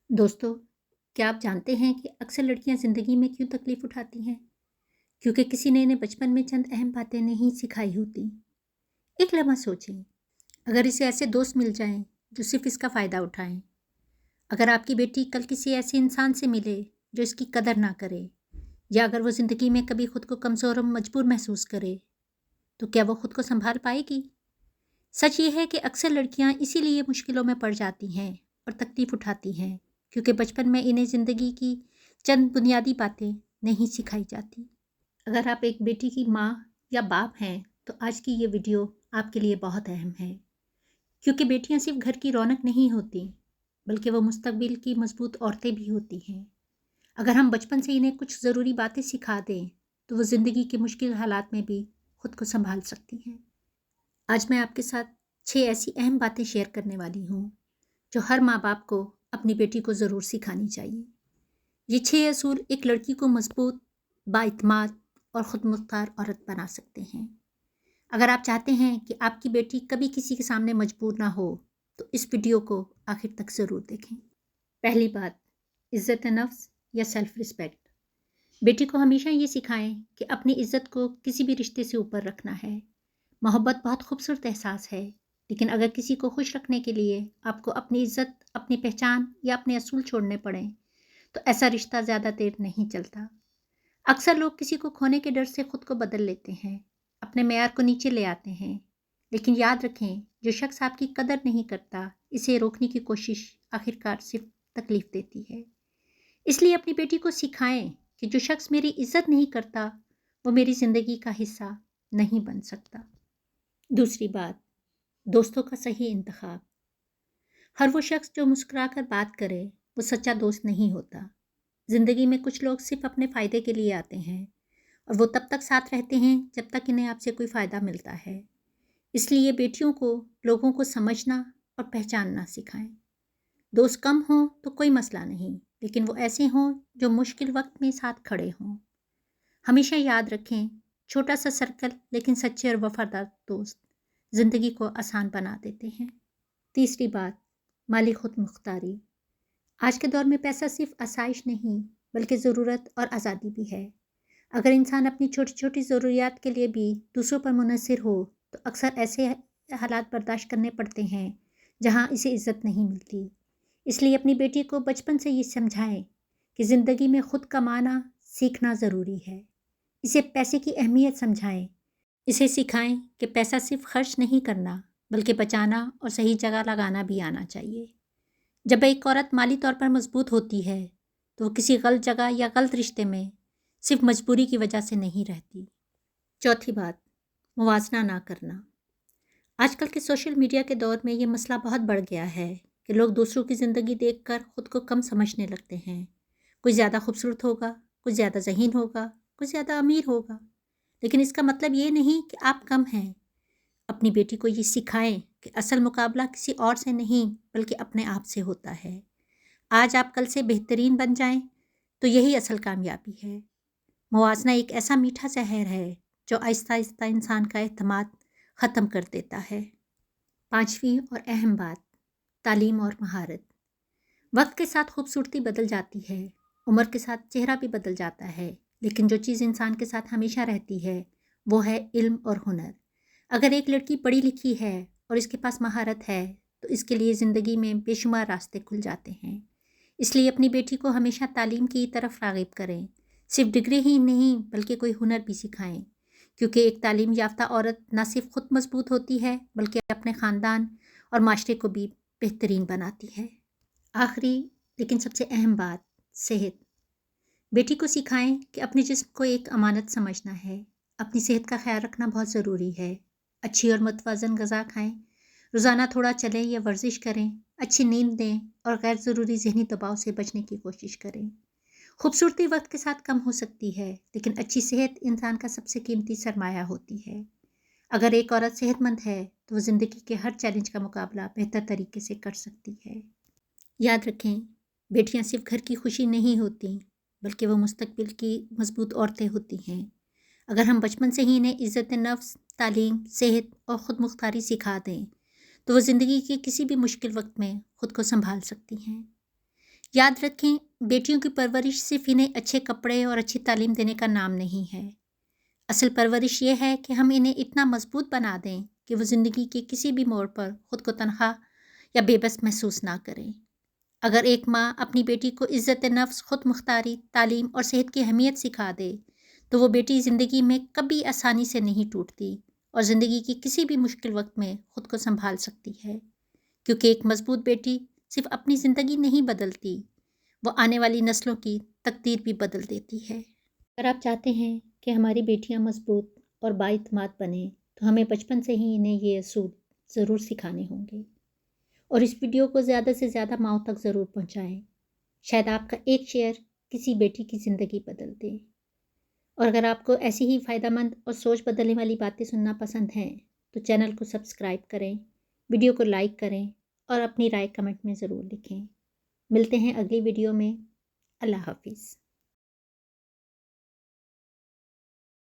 दोस्तों, क्या आप जानते हैं कि अक्सर लड़कियां ज़िंदगी में क्यों तकलीफ़ उठाती हैं? क्योंकि किसी ने इन्हें बचपन में चंद अहम बातें नहीं सिखाई होती। एक लम्हा सोचें, अगर इसे ऐसे दोस्त मिल जाएं जो सिर्फ इसका फ़ायदा उठाएं, अगर आपकी बेटी कल किसी ऐसे इंसान से मिले जो इसकी कदर ना करे, या अगर वो ज़िंदगी में कभी खुद को कमज़ोर और मजबूर महसूस करे, तो क्या वो खुद को संभाल पाएगी? सच ये है कि अक्सर लड़कियां इसीलिए मुश्किलों में पड़ जाती हैं और तकलीफ़ उठाती हैं, क्योंकि बचपन में इन्हें ज़िंदगी की चंद बुनियादी बातें नहीं सिखाई जाती। अगर आप एक बेटी की माँ या बाप हैं, तो आज की ये वीडियो आपके लिए बहुत अहम है, क्योंकि बेटियां सिर्फ घर की रौनक नहीं होती, बल्कि वो मुस्तकबिल की मजबूत औरतें भी होती हैं। अगर हम बचपन से इन्हें कुछ ज़रूरी बातें सिखा दें, तो वो ज़िंदगी के मुश्किल हालात में भी खुद को संभाल सकती हैं। आज मैं आपके साथ 6 ऐसी अहम बातें शेयर करने वाली हूँ जो हर माँ बाप को अपनी बेटी को ज़रूर सिखानी चाहिए। ये 6 असूल एक लड़की को मजबूत, बाइत्माद और ख़ुद मुख्तार औरत बना सकते हैं। अगर आप चाहते हैं कि आपकी बेटी कभी किसी के सामने मजबूर ना हो, तो इस वीडियो को आखिर तक ज़रूर देखें। पहली बात, इज़्ज़त नफ्स या सेल्फ रिस्पेक्ट। बेटी को हमेशा ये सिखाएं कि अपनी इज़्ज़त को किसी भी रिश्ते से ऊपर रखना है। मोहब्बत बहुत खूबसूरत एहसास है, लेकिन अगर किसी को खुश रखने के लिए आपको अपनी इज़्ज़त, अपनी पहचान या अपने असूल छोड़ने पड़ें, तो ऐसा रिश्ता ज़्यादा देर नहीं चलता। अक्सर लोग किसी को खोने के डर से खुद को बदल लेते हैं, अपने मेयार को नीचे ले आते हैं। लेकिन याद रखें, जो शख्स आपकी कदर नहीं करता, इसे रोकने की कोशिश आखिरकार सिर्फ तकलीफ देती है। इसलिए अपनी बेटी को सिखाएं कि जो शख्स मेरी इज़्ज़त नहीं करता, वो मेरी ज़िंदगी का हिस्सा नहीं बन सकता। दूसरी बात, दोस्तों का सही इंतखाब। हर वो शख्स जो मुस्कुराकर बात करे, वो सच्चा दोस्त नहीं होता। ज़िंदगी में कुछ लोग सिर्फ अपने फ़ायदे के लिए आते हैं, और वो तब तक साथ रहते हैं जब तक इन्हें आपसे कोई फ़ायदा मिलता है। इसलिए बेटियों को लोगों को समझना और पहचानना सिखाएं। दोस्त कम हों तो कोई मसला नहीं, लेकिन वो ऐसे हों जो मुश्किल वक्त में साथ खड़े हों। हमेशा याद रखें, छोटा सा सर्कल लेकिन सच्चे और वफादार दोस्त ज़िंदगी को आसान बना देते हैं। तीसरी बात, माली खुद मुख्तारी। आज के दौर में पैसा सिर्फ आसाइश नहीं, बल्कि ज़रूरत और आज़ादी भी है। अगर इंसान अपनी छोटी छोटी ज़रूरियात के लिए भी दूसरों पर मुनहसर हो, तो अक्सर ऐसे हालात बर्दाश्त करने पड़ते हैं जहां इसे इज़्ज़त नहीं मिलती। इसलिए अपनी बेटी को बचपन से ये समझाएं कि ज़िंदगी में खुद कमाना सीखना ज़रूरी है। इसे पैसे की अहमियत समझाएं। इसे सिखाएं कि पैसा सिर्फ खर्च नहीं करना, बल्कि बचाना और सही जगह लगाना भी आना चाहिए। जब एक औरत माली तौर पर मजबूत होती है, तो वो किसी गलत जगह या गलत रिश्ते में सिर्फ मजबूरी की वजह से नहीं रहती। चौथी बात, मुवाजना ना करना। आजकल के सोशल मीडिया के दौर में ये मसला बहुत बढ़ गया है कि लोग दूसरों की ज़िंदगी देखकर खुद को कम समझने लगते हैं। कोई ज़्यादा खूबसूरत होगा, कोई ज़्यादा ज़हीन होगा, कोई ज़्यादा अमीर होगा, लेकिन इसका मतलब ये नहीं कि आप कम हैं। अपनी बेटी को ये सिखाएं कि असल मुकाबला किसी और से नहीं, बल्कि अपने आप से होता है। आज आप कल से बेहतरीन बन जाएं, तो यही असल कामयाबी है। मुवाजना एक ऐसा मीठा जहर है जो आहिस्ता आहिस्ता इंसान का एतमाद ख़त्म कर देता है। पांचवी और अहम बात, तालीम और महारत। वक्त के साथ खूबसूरती बदल जाती है, उम्र के साथ चेहरा भी बदल जाता है, लेकिन जो चीज़ इंसान के साथ हमेशा रहती है, वो है इल्म और हुनर। अगर एक लड़की पढ़ी लिखी है और इसके पास महारत है, तो इसके लिए ज़िंदगी में बेशुमार रास्ते खुल जाते हैं। इसलिए अपनी बेटी को हमेशा तालीम की तरफ राग़िब करें। सिर्फ डिग्री ही नहीं, बल्कि कोई हुनर भी सिखाएं, क्योंकि एक तालीम याफ्ता औरत न सिर्फ खुद मजबूत होती है, बल्कि अपने ख़ानदान और माशरे को भी बेहतरीन बनाती है। आखिरी लेकिन सबसे अहम बात, सेहत। बेटी को सिखाएं कि अपने जिस्म को एक अमानत समझना है। अपनी सेहत का ख्याल रखना बहुत ज़रूरी है। अच्छी और मुतवाज़न ग़िज़ा खाएं, रोज़ाना थोड़ा चलें या वर्जिश करें, अच्छी नींद दें और गैर ज़रूरी ज़हनी दबाव से बचने की कोशिश करें। खूबसूरती वक्त के साथ कम हो सकती है, लेकिन अच्छी सेहत इंसान का सबसे कीमती सरमाया होती है। अगर एक औरत सेहतमंद है, तो वो ज़िंदगी के हर चैलेंज का मुकाबला बेहतर तरीके से कर सकती है। याद रखें, बेटियां सिर्फ घर की खुशी नहीं होती, बल्कि वो मुस्तकबिल की मजबूत औरतें होती हैं। अगर हम बचपन से ही इन्हें इज़्ज़त नफ्स, तालीम, सेहत और ख़ुद मुख्तारी सिखा दें, तो वो ज़िंदगी के किसी भी मुश्किल वक्त में ख़ुद को संभाल सकती हैं। یاد رکھیں، بیٹیوں کی پرورش صرف انہیں اچھے کپڑے اور اچھی تعلیم دینے کا نام نہیں ہے۔ اصل پرورش یہ ہے کہ ہم انہیں اتنا مضبوط بنا دیں کہ وہ زندگی کے کسی بھی موڑ پر خود کو تنہا یا بے بس محسوس نہ کریں۔ اگر ایک ماں اپنی بیٹی کو عزت نفس، خود مختاری، تعلیم اور صحت کی اہمیت سکھا دے تو وہ بیٹی زندگی میں کبھی آسانی سے نہیں ٹوٹتی اور زندگی کی کسی بھی مشکل وقت میں خود کو سنبھال سکتی ہے، کیونکہ ایک مضبوط بیٹی صرف اپنی زندگی نہیں بدلتی، وہ آنے والی نسلوں کی تقدیر بھی بدل دیتی ہے۔ اگر آپ چاہتے ہیں کہ ہماری بیٹیاں مضبوط اور بااعتماد بنیں تو ہمیں بچپن سے ہی انہیں یہ اصول ضرور سکھانے ہوں گے، اور اس ویڈیو کو زیادہ سے زیادہ ماؤں تک ضرور پہنچائیں۔ شاید آپ کا ایک شیئر کسی بیٹی کی زندگی بدل دے۔ اور اگر آپ کو ایسی ہی فائدہ مند اور سوچ بدلنے والی باتیں سننا پسند ہیں تو چینل کو سبسکرائب کریں، ویڈیو کو لائک کریں اور اپنی رائے کمنٹ میں ضرور لکھیں۔ ملتے ہیں اگلی ویڈیو میں۔ اللہ حافظ۔